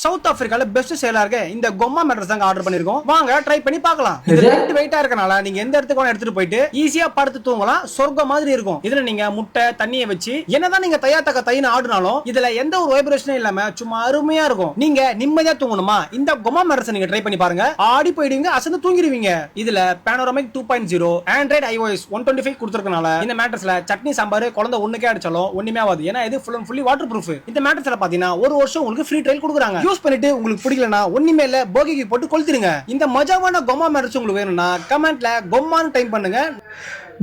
South ஆப்பிரிக்கால best சேலா இருக்க இந்த கொம்மா மேட்ரஸ் தாங்க ஆர்டர் பண்ணிருக்கோம். வாங்க ட்ரை பண்ணி பார்க்கலாம். இது லைட் வெயிட்டா இருக்கனால நீங்க எந்த இடத்துக்கு வேணா எடுத்துட்டு போயிட்டு ஈஸியா படுத்து தூங்கலாம். சொர்க்கம் மாதிரி இருக்கும். இதுல நீங்க முட்டை தண்ணியை வச்சு என்னதான் நீங்க தையாத்தக்க தைன்னு ஆடுனாலும் இதுல எந்த ஒரு வைப்ரேஷனும் இல்லாம சும்மா அருமையா இருக்கும். நீங்க நிம்மதியா தூங்கணுமா இந்த கொம்மா மேட்ரஸ் நீங்க ட்ரை பண்ணி பாருங்க. ஆடி போயிடுவீங்க, அசந்து தூங்கிடுவீங்க. இதுல பேனோராமிக் 2.0 ஆண்ட்ராய்டு iOS 125 கொடுத்திருக்கனால இந்த மேட்ரஸ்ல சட்னி சாம்பார் குழந்தை ஒண்ணுக்கே அடிச்சாலும் ஒண்ணுமே ஆகாது. ஏன்னா இது ஃபுல்லி வாட்டர் ப்ரூஃப். இந்த மேட்ரஸ்ல பாத்தீங்கன்னா ஒரு வருஷம் உங்களுக்கு ஃப்ரீ ட்ரையல் கொடுக்குறாங்க. யூஸ் பண்ணிட்டு உங்களுக்கு பிடிக்கலனா ஒண்ணுமே இல்ல போகிக்கு போட்டு கொளுத்திடுங்க. இந்த மஜாவான கொம்மா மேட்ரஸ் உங்களுக்கு வேணும்னா கமெண்ட்ல கொம்மான்னு டைப் பண்ணுங்க.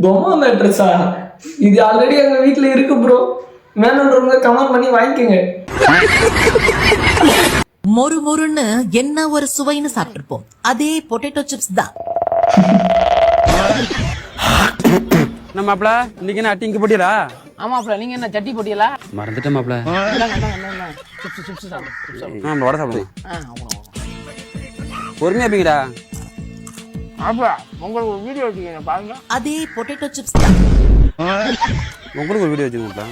கொம்மா மேட்ரஸா? இது ஆல்ரெடி எங்க வீட்ல இருக்கு ப்ரோ. வேணும்ன்றவங்க கமெண்ட் பண்ணி வாங்கிக்கோங்க. மொறு மொறுன்னு என்ன ஒரு சுவைன்னு சாப்பிட்டுருப்போம். அதே பொட்டேட்டோ சிப்ஸ் தான். நம்ம மாப்ள இன்னைக்கு என்ன அட்டிங்க போட்டியலா? ஆமாப்ல, நீங்க என்ன சட்டி போட்டியலா? மறந்துட்டேன் மாப்ள. சிப்ஸ் சாப்பிடு. நம்ம வட சாப்பிடுவோம். பொறுமையா இருப்பீங்கடா. அப்பா உங்களுக்கு ஒரு வீடியோ வச்சுக்கீங்க பாருங்க. அதே பொட்டேட்டோ சிப்ஸ் தான். உங்களுக்கு ஒரு வீடியோ வச்சுக்கோங்க.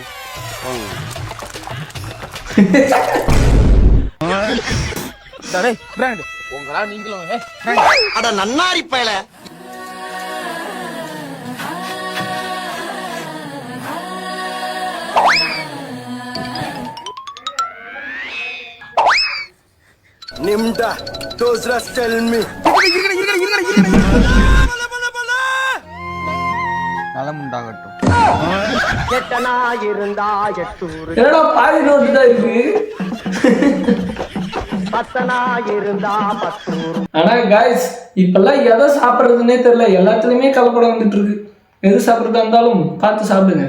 டேய் ஃப்ரெண்ட், உங்களா நீங்களும் அட நன்னாரி பயல. Nimda, those rust tell me. நலமுண்டாகட்டும். கெட்டனா இருந்தா எட்டூர், என்னடா பாதி நோட்டு தான் இருக்கு. பத்தனா இருந்தா பத்தூர். ஆனா காய்ஸ் இப்பெல்லாம் எதை சாப்பிட்றதுன்னே தெரியல. எல்லாத்துலயுமே கலப்படம் வந்துட்டு இருக்கு. எது சாப்பிட்றதா இருந்தாலும் பார்த்து சாப்பிடுங்க.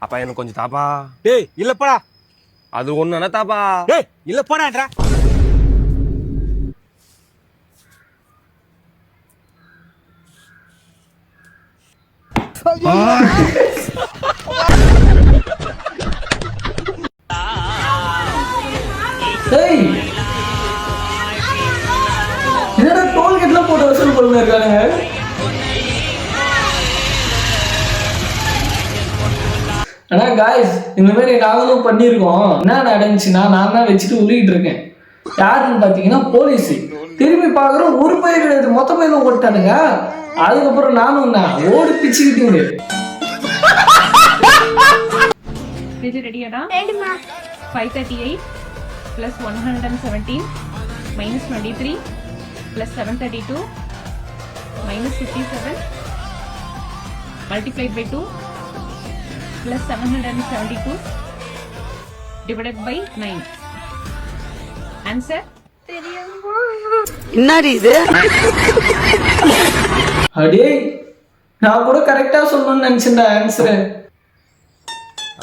அப்பா எனக்கு கொஞ்சம் தாப்பா. டேய் இல்ல போடா. அது ஒண்ணு தாப்பா. டேய் இல்ல போடான்றா. டேய் என்னடா டோல்கேட்லாம் போட்டு வசூல் பண்ண இருக்காங்க. ஆனா காய்ஸ் இந்த மாதிரி நாங்களும் பண்ணியிருக்கோம். என்ன நடந்துச்சுன்னா நான் தான் வச்சுட்டு உருகிட்டு இருக்கேன். யாருன்னு பார்த்தீங்கன்னா போலீஸ். திரும்பி பார்க்குறோம் ஒரு பயிர் கிடையாது, மொத்த பயிரும் ஓட்டானுங்க. அதுக்கப்புறம் நானும் தான் ஓடி பிச்சுக்கிட்டீங்க. இது ரெடியாடா? 538 plus 117 minus 23 plus 732 minus 57 multiplied by 2 plus 772 divided by 9. Answer? என்னடி இது? அடே நான் கூட கரெக்டா சொல்லணும்னு நினைச்சேன்டா ஆன்சர்.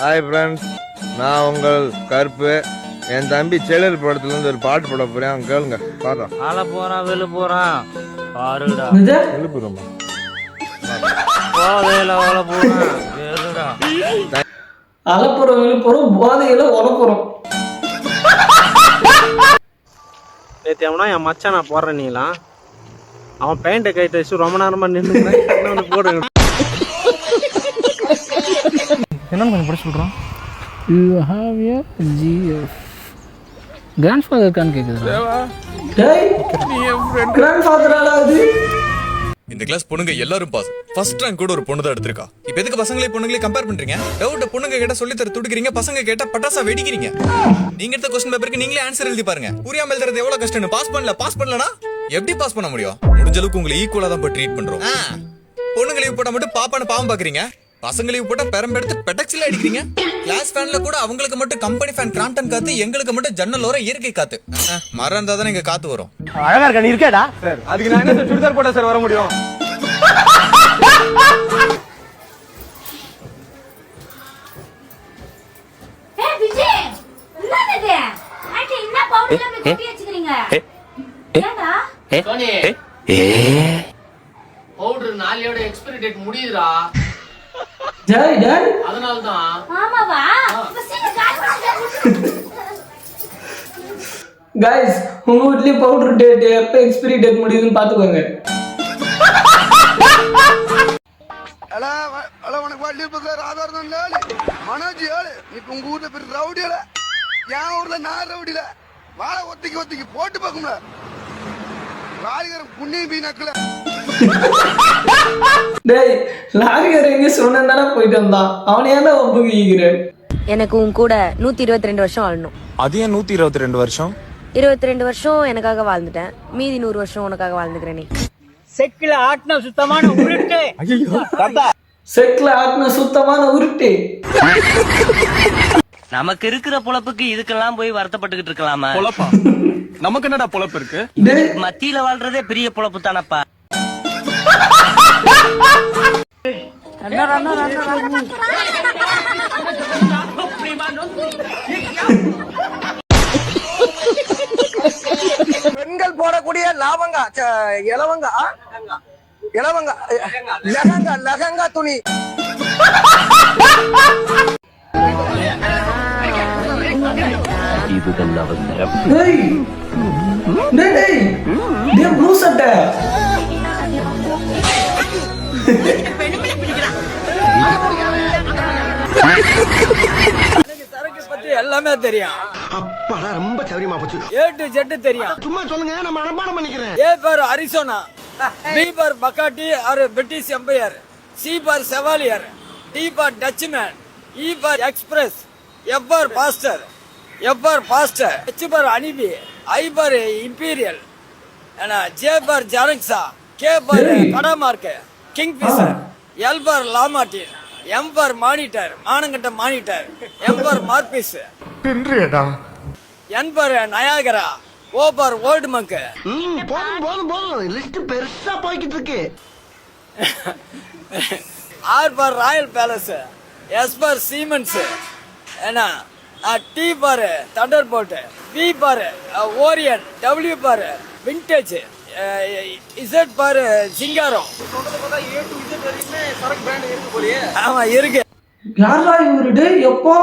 ஹாய் ஃப்ரெண்ட்ஸ், நான் உங்கள் கருப்பு. என் தம்பி செல்லர் படத்துல இருந்து ஒரு பாட்டு போட போறேன். அவங்க கேளுங்க பாடுறோம். ஆள போறான் வெளில போறான் பாருடா. எழுப்புறோமா? போதையில ஓல போறான் வேறுடா. அலப்புறம் விழுப்புறம் போதையில உடப்புறம். நேத்தியவனா என் மச்சான் நான் போடுறேன். நீலாம் அவன் பேண்ட்டை கை தைச்சு ரொம்ப நேரமா நின்று போடுங்க. என்ன கொஞ்சம் படிச்சு சொல்றான். You have a GIF grandfather இருக்கான்னு கேக்குதுடா. டேய் கிராண்ட்ஃபாதராடா அது. இந்த கிளாஸ் பொண்ணுங்க எல்லாரும் பாஸ். ஃபர்ஸ்ட் ரேங்க் கூட ஒரு பொண்ணு தான் எடுத்திருக்கா. இப்போ எதுக்கு பசங்களே பொண்ணுங்களே கம்பேர் பண்றீங்க? டவுட் பொண்ணுங்க கேட்டா சொல்லி தர துடிக்கிறீங்க, பசங்க கேட்டா பட்டாசா வெடிக்கிறீங்க. நீங்க எடுத்த क्वेश्चन பேப்பருக்கு நீங்களே ஆன்சர் எழுதி பாருங்க. புரியாம எழுதுறது எவ்வளவு கஷ்டம்னு. பாஸ் பண்ணலனா எப்படி பாஸ் பண்ண முடியும்? முடிஞ்ச அளவுக்கு உங்களை ஈக்குவலா தான் ட்ரீட் பண்றோம். பொண்ணுங்க லீவ் போட்டா மட்டும் பாப்பான்னு பாவம் பாக்குறீங்க, பசங்க லீவ் போட்டா பெரம்பெடுத்து பெடக்ஸ்ல அடிக்கிறீங்க. கிளாஸ் ஃபேன்ல கூட அவங்களுக்கு மட்டும் கம்பெனி ஃபேன் கிராம்டன் காத்து, எங்களுக்கு மட்டும் ஜன்னல் ஓரம் இயற்கை காத்து. மரம் இருந்தா தானே இங்க காத்து வரும். அழகா இருக்கா? நீ இருக்கேடா சார். அதுக்கு நான் என்ன சுடிதார் போட்டா சார் வர முடியும்? ஏய் விஜய், என்னது? ஆண்டி என்ன பவுடர்ல கொட்டி வச்சிருக்கீங்க? ஏண்டா? சோனி பவுடர் நாளையோட எக்ஸ்பைரி டேட் முடியுதுடா. ஜெய் ஜெய் அதனால தான். ஆமாவா? இப்ப சீக்கிரம் கால் பண்ணு. கைஸ் உங்க வீட்லயே பவுடர் டேட் எப்ப எக்ஸ்பைரி டேட் முடியுதுன்னு பாத்துக்கோங்க. உனக்கு வள்ளி பக்கம் ஆதாரம் ஏழு மனோஜ் ஏழு இப்ப உங்க ஊர்ல பேர் ரவுடியில என் ஊர்ல நான் ரவுடியில வாழை ஒத்திக்கு போட்டு பார்க்கும்ல வாலிகரம் புண்ணியம் வீணாக்கல. டேய் லாரிகார எங்க சொன்னா போயிட்டு வந்தான், அவனை ஏன்டா ஒப்புக்கிற? எனக்கு உன் கூட 122 வருஷம் வாழணும். அது ஏன் 122 வருஷம்? 22 வருஷம் எனக்காக வாழ்ந்துட்டேன், மீதி 100 வருஷம் உனக்காக வாழ்ந்துக்கிறேன். நீ செக்கில ஆட்டின சுத்தமான உருட்டு. செக்ல ஆட்டின சுத்தமான உருட்டு. நமக்கு இருக்கிற பொழப்புக்கு இதுக்கெல்லாம் போய் வருத்தப்பட்டுக்கிட்டு இருக்கலாமா? பொழப்பா? நமக்கு என்னடா பொழப்பு இருக்கு? மத்தியில வாழ்றதே பெரிய பொழப்பு தானப்பா. பெண்கள் போடக்கூடிய லாவங்கா இலவங்கா லெஹங்கா துணி. டேய் டேய் டேய் ப்ளூ சட்டை. சரக்கு பத்தி எல்லாமே தெரியும். அப்பா ரொம்ப சௌரியமா போச்சு. A to Z தெரியும். சும்மா சொல்லுங்க, நம்ம அனுமானம் பண்ணிக்கிறேன். A for Arizona, B for Bacardi or British Empire, C for Chevalier, D for Dutchman, E for Express, F for Foster, F for Foster, H for அனிபி, I for Imperial, J for ஜாரக்ஸா, K for கடமார்க் kingfisher, L for லாமாட்டின், M for monitor மானங்கட்ட monitor, M for Morpheus, N for Niagara, O for Old Monk. போதும் list பெருசா போய்கிட்டு இருக்கு. R for Royal Palace, S bar siemens, T bar Thunder bolt, B bar ஓரியன், W bar vintage, Z பார் சிங்காரம். ஆமா இருக்கு. யாரா இவரு? டேய் எப்பா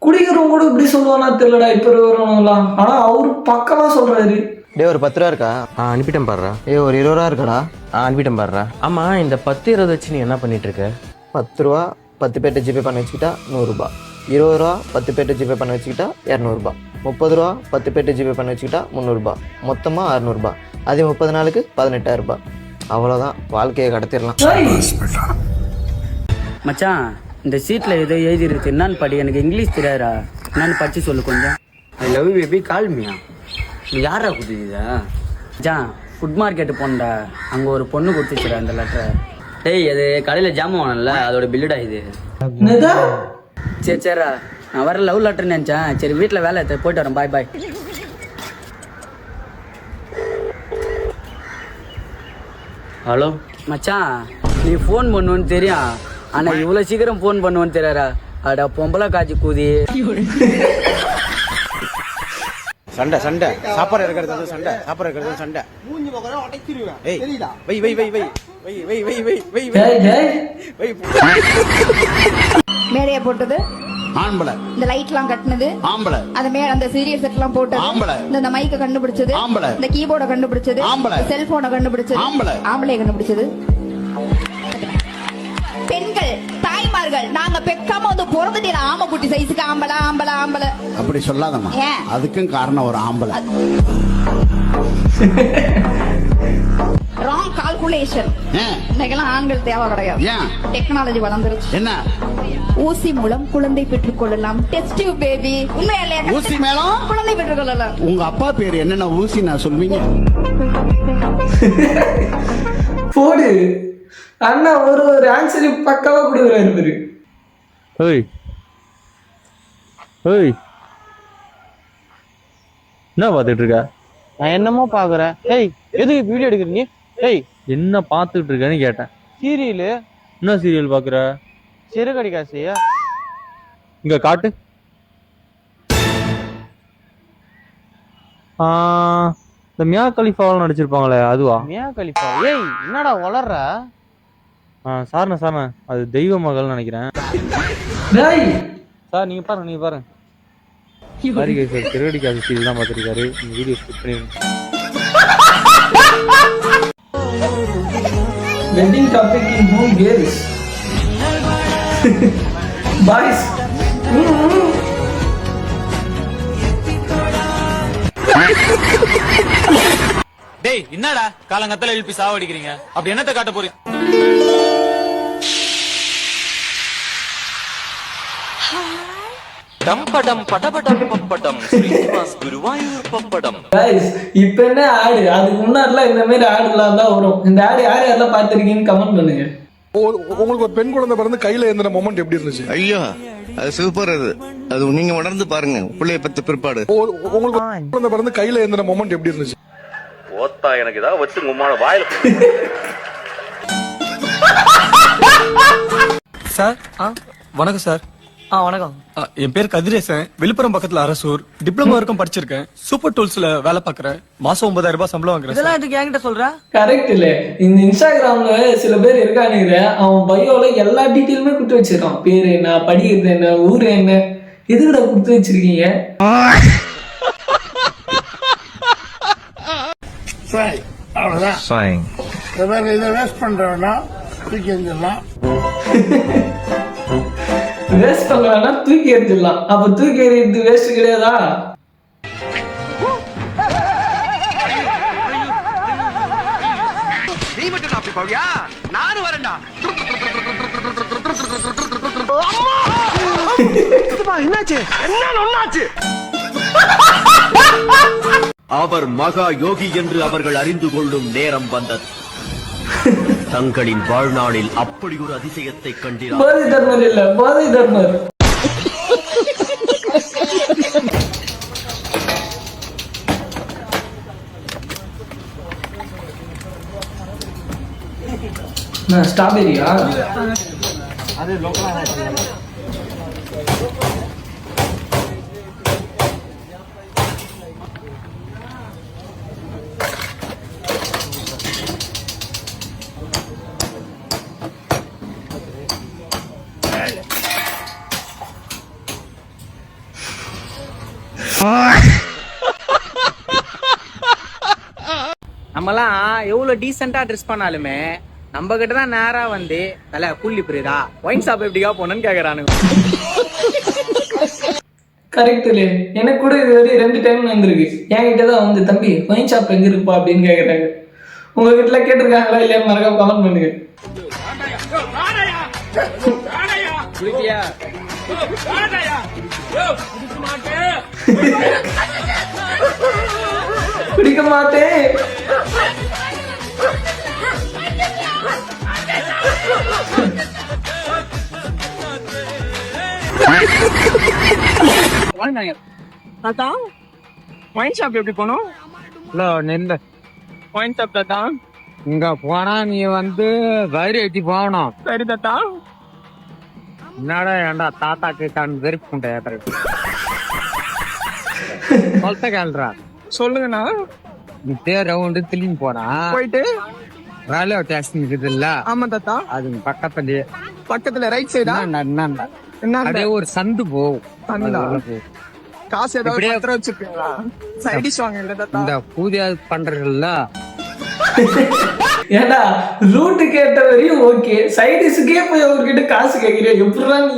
குடிக்கிறவங்க கூட இப்படி சொல்லுவானா தெரியலடா இப்ப இருக்கிறவங்கலாம். ஆனா அவரு பக்கமா சொல்றாரு. டே ஒரு 10 ரூபா இருக்கா? அனுப்பிட்டேன் பாடுறா. ஒரு 20 ரூபா இருக்காடா? அனுப்பிட்டேன் பாடுறா. ஆமா இந்த 10 20 வச்சு நீ என்ன பண்ணிட்டு இருக்க? 10 ரூபா 10 பேர்ட்ட ஜிபே பண்ண வச்சுக்கிட்டா 100 ரூபாய், 20 ரூபா 10 பேர்ட்ட ஜிபே பண்ண வச்சுக்கிட்டா 200 ரூபாய், 30 ரூபா 10 பேர்ட்ட ஜிபே பண்ண வச்சுக்கிட்டா 300 ரூபாய், மொத்தமா 600 ரூபாய். அதே 30 நாளுக்கு 18,000 ரூபாய். அவ்வளோதான், வாழ்க்கையை கடத்திடலாம். மச்சான் இந்த சீட்ல ஏதோ எழுதி இருக்கு, என்னன்னு படி. எனக்கு இங்கிலீஷ் தெரியாதா, என்னன்னு படிச்சு சொல்லு கொஞ்சம். ஐ லவ் யூ பேபி கால் மீயா. நீ யாரா கொடுத்துதா? மச்சான் ஃபுட் மார்க்கெட்டு போனடா, அங்க ஒரு பொண்ணு கொடுத்துச்சுடா அந்த லெட்டரை. டேய் அது கடையில ஜாமான் வாங்கல, அதோட பில்லுடா இது. சரிடா நான் வர லவ் லெட்டர் நினைச்சேன். சரி வீட்டில் வேலை போயிட்டு வரேன், பாய் பாய். ஹலோ மச்சான், நீ ஃபோன் பண்ணுவேன்னு தெரியும், ஆனா இவ்வளவு சீக்கிரம் ஃபோன் பண்ணுவேன்னு தெரியாரா? அடா பொம்பளை காய்ச்சி கூதி. சண்டை சண்டை சாப்பாடு இருக்கிறது சண்டை, சாப்பாடு இருக்கிறது சண்டை. மூஞ்சி பக்கம் உடைச்சிருவேன். ஏய் தெரியுதா? வை வை வை வை வை வை வை வை வை வை. மேடைய போட்டது ஆம்பளை, இந்த லைட் எல்லாம் கட்டினது ஆம்பளை, அந்த இந்த சீரியல் செட் எல்லாம் போட்டது ஆம்பளை, இந்த மைக்க கண்டுபிடிச்சது ஆம்பளை, இந்த கீபோர்ட கண்டுபிடிச்சது ஆம்பளை, செல்போனை கண்டுபிடிச்சது ஆம்பளை, ஆம்பளை கண்டுபிடிச்சது. பெண்கள் தாய்மார்கள் நாங்க பெக்காம வந்து பிறந்துட்டேன் ஆம குட்டி சைஸுக்கு ஆம்பளை ஆம்பளை ஆம்பளை அப்படி சொல்லாதம்மா. அதுக்கும் காரணம் ஒரு ஆம்பளை. Wrong calculation. இன்னைக்கெல்லாம் ஆண்கள் தேவை கிடையாது, டெக்னாலஜி வளர்ந்துருச்சு. என்ன ஊசி மூலம் குழந்தை பெற்றுக் கொள்ளலாம். Test tube baby. உண்மையா ஊசி மேலும் குழந்தை பெற்றுக் கொள்ளலாம். உங்க அப்பா பேரு என்னென்ன ஊசி நான் சொல்வீங்க? போடு அண்ணா ஒரு ஆன்சர் பக்காவா கொடுக்குறாரு பேரு. ஏய் ஏய் என்ன பார்த்துட்டு இருக்க? நான் என்னமோ பாக்குறேன். ஏய் எதுக்கு வீடியோ எடுக்கிறீங்க? ஏய் என்ன பார்த்துட்டு இருக்கேன்னு கேட்டேன். சீரியல் என்ன சீரியல் பாக்குற? சிறுகடி காசியா? இங்க காட்டு. இந்த மியா கலிஃபாவெல்லாம் நடிச்சிருப்பாங்களே அதுவா? Mia Khalifa? ஏய் என்னடா வளர்ற? சார்ண்ணா சார்ண்ணா, அது தெய்வ மகள்னு நினைக்கிறேன். சார் நீங்க பாருங்க, நீங்க பாருங்க. சாரி கைஸ், சார் திருவடி காசு சீரியல் தான் பார்த்துருக்காரு. இந்த வீடியோ ஸ்கிப் பண்ணிடுங்க. Wedding topic in home girls boys. டேய் என்னடா காலங்கத்துல எழுப்பி சாவடிக்கிறீங்க? அப்படி என்னத்தை காட்ட போறீங்க? டம்படம் படபடம் பப்படம் ஸ்ரீனிவாஸ் குருவாயூர் பப்படம். Guys, இப்ப என்ன ஆடு? அதுக்கு முன்னாடிலாம் இந்த மாதிரி ஆடுலாம் தான் வரும். இந்த ஆடு யார் யாரெல்லாம் பார்த்திருக்கீங்கன்னு கமெண்ட் பண்ணுங்க. உங்களுக்கு ஒரு பெண் குழந்தை பிறந்து கையில ஏந்தின மொமெண்ட் எப்படி இருந்துச்சு? ஐயோ அது சூப்பர். அது நீங்க உணர்ந்து பாருங்க பிள்ளைய பத்தி பிற்பாடு. உங்களுக்கு குழந்தை பிறந்து கையில ஏந்தின மொமெண்ட் எப்படி இருந்துச்சு? ஓத்தா எனக்கு ஏதாவது வச்சு உம்மான வாயில. சார் வணக்கம் சார். வணக்கம். என் பேர் கதிரேசன். விழுப்புரம் பக்கத்துல அரசூர். டிப்ளமோ வரைக்கும் படிச்சிருக்கேன். சூப்பர் டூல்ஸ்ல வேலை பாக்குறேன். மாசம் 9,000 ரூபாய் சம்பளம் வாங்குறேன். இதெல்லாம் எதுக்கு என்கிட்ட சொல்ற? கரெக்ட் இல்ல. இந்த இன்ஸ்டாகிராம்ல சில பேர் இருக்கானுங்க, அவன் பயோல எல்லா டீட்டெயிலுமே கொடுத்து வச்சிருக்கான். பேரு என்ன, படிக்கிறது என்ன, ஊரு என்ன, எதுக்கிட்ட கொடுத்து வச்சிருக்கீங்க? இதை வேஸ்ட் பண்றவனா தூக்கி எறிஞ்சிடலாம். வேஸ்ட் பண்ணலன்னா தூக்கி எறிஞ்சிடலாம். அப்ப தூக்கி எறியது வேஸ்ட் கிடையாதா? நீ மட்டும் அப்படி போவியா? நானும் வரேன்டா. என்னாச்சு? என்னாச்சு? அவர் மகா யோகி என்று அவர்கள் அறிந்து கொள்ளும் நேரம் வந்தது. தங்களின் வாழ்நாளில் அப்படி ஒரு அதிசயத்தை கண்டிரார். போதை தர்மர் இல்ல, போதை தர்மர். ஸ்ட்ராபெரியா? அது லோக்கலா நம்மலாம் எவ்வளவு டீசெண்டா ட்ரெஸ் பண்ணாலுமே நம்ம கிட்ட தான் நேரா வந்து தல புள்ளி புரியுதா ஒயின் ஷாப் எப்படியா போனன்னு கேக்குறானுங்க. கரெக்ட் இல்ல. எனக்கு கூட இது வரை 2 டைம் வந்திருக்கு. என்கிட்ட தான் வந்து தம்பி ஒயின் ஷாப் எங்க இருப்பா அப்படின்னு கேக்குறாங்க. உங்க வீட்டுல கேட்டிருக்காங்களா இல்லையா? மறக்காம கமெண்ட் பண்ணுங்க. பிடிக்க மாட்டேன். தாத்தா ஒயின் ஷாப் எப்படி போனோம்? இல்ல நெல்ல ஒயின் ஷாப் தாத்தா. இங்க போனா நீ வந்து வயிறு ஏற்றி போகணும். சரி தாத்தா. என்னடா ஏண்டா தாத்தா கேட்டான்னு வெறுப்புண்டா சொல்ல கேள்றா. சொல்லுங்கண்ணா. நீ ரவுண்டு திரும்பி போனா போயிட்டு ரயில்வே ஸ்டேஷன் இருக்குது இல்ல? ஆமா தாத்தா. அது பக்கத்துல ரைட் சைடா அப்படியே ஒரு சந்து போகும். காசு ஏதாவது வச்சிருக்கீங்களா? சைடிஷ் வாங்க இல்ல தாத்தா. இந்த பூஜை பண்றீங்கல்ல ஏடா ரூட் கேட்ட வரையும் ஓகே, சைடிஷுக்கே போய் அவர்கிட்ட காசு கேட்கிறேன். எப்படிதான் நீ